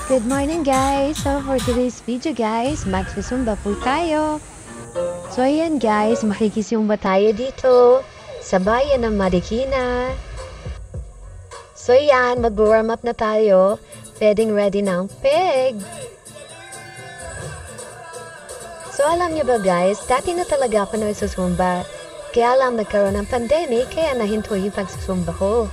Good morning guys! So for today's video guys, magsusumba po tayo. So ayan guys, makikisumba tayo dito sa bayan ng Marikina. So ayan, mag-warm up na tayo. Pwedeng ready na ang peg. So alam niyo ba guys, dati na talaga ako nagsusumba. Kaya lang nagkaroon ng pandemic, kaya nahinto yung pagsusumba ko.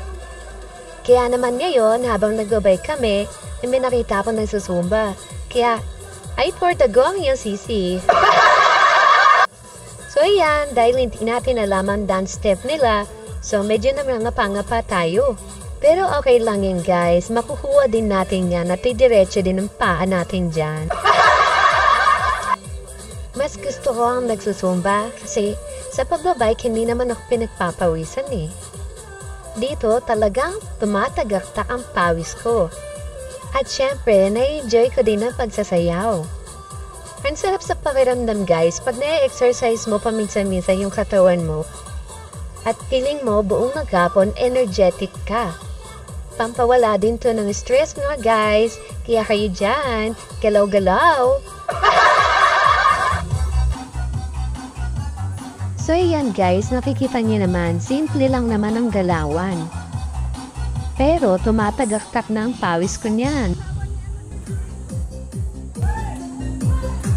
Kaya naman ngayon, habang nagbabay kami, may nakita ako nagsusumba. Kaya, ay Portago ang iyong sisi. So ayan, dahil hindi natin alam ang dance step nila, so medyo namangapa tayo. Pero okay lang yan guys, makukuha din natin yan at diretso din ang paa natin dyan. Mas gusto ko ang nagsusumba kasi sa pagbabike hindi naman ako pinagpapawisan eh. Dito talagang tumatagaktak ang pawis ko. At syempre, na-enjoy ko din ang pagsasayaw. Ang sarap sa pakiramdam guys pag na-exercise mo paminsan-minsan yung katawan mo at feeling mo buong maghapon energetic ka. Pampawala din to ng stress mga guys, kaya kayo dyan, galaw-galaw. So ayan guys, nakikita niyo naman, simple lang naman ang galawan. Pero tumatagaktak na ang pawis ko niyan.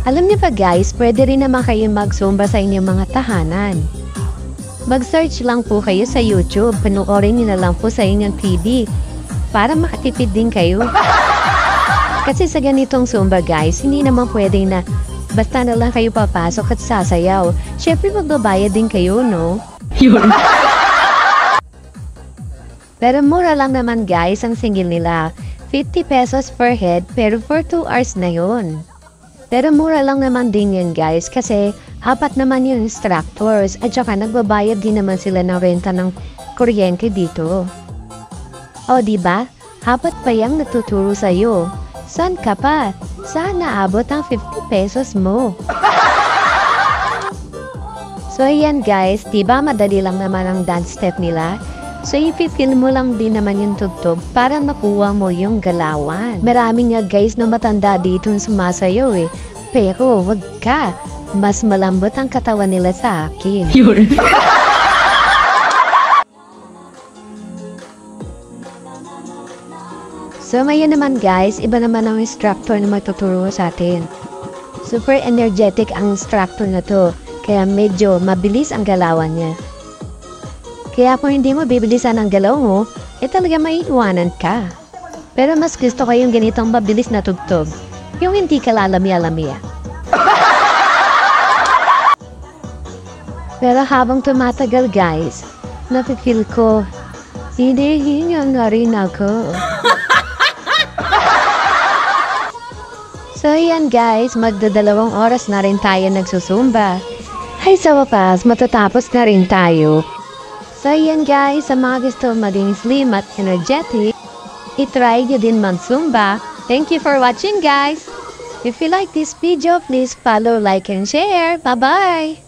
Alam niyo pa guys, pwede rin naman kayo magsumba sa inyong mga tahanan. Mag-search lang po kayo sa YouTube, panoorin niyo na lang po sa inyong TV para makatipid din kayo. Kasi sa ganitong zumba guys, hindi naman pwede na basta na lang kayo papasok at sasayaw. Syempre magbabayad din kayo, no? Yun. Pero mura lang naman guys ang single nila. 50 pesos per head pero for 2 hours na yun. Pero mura lang naman din yun guys kasi apat naman yung instructors at saka nagbabayad din naman sila ng renta ng kuryente dito. O diba? Apat pa yung natuturo sa'yo. San ka pa? Saan naabot ang 50 pesos mo? So ayan guys, diba madali lang naman ang dance step nila? So ipipil mo lang din naman yung tugtog para makuha mo yung galawan. Marami nga guys na matanda dito sumasayaw eh. Pero wag ka, mas malambot ang katawan nila sa akin. Yun. So ngayon naman guys, iba naman ang instructor na magtuturo sa atin. Super energetic ang instructor na to, kaya medyo mabilis ang galawan niya. Kaya kung hindi mo bibilisan ang galaw mo, talaga maiiwanan ka. Pero mas gusto ko yung ganitong mabilis na tugtog, yung hindi ka lalamia-lamia. Pero habang tumatagal guys, napipil ko, hinihinga nga rin ako. So yan guys, magdadalawang oras na rin tayo nagsusumba. Ay sa wakas, matatapos na rin tayo. So yan guys, sa mga gusto maging slim at energetic, itry nyo din mag-zumba. Thank you for watching guys! If you like this video, please follow, like, and share. Bye-bye!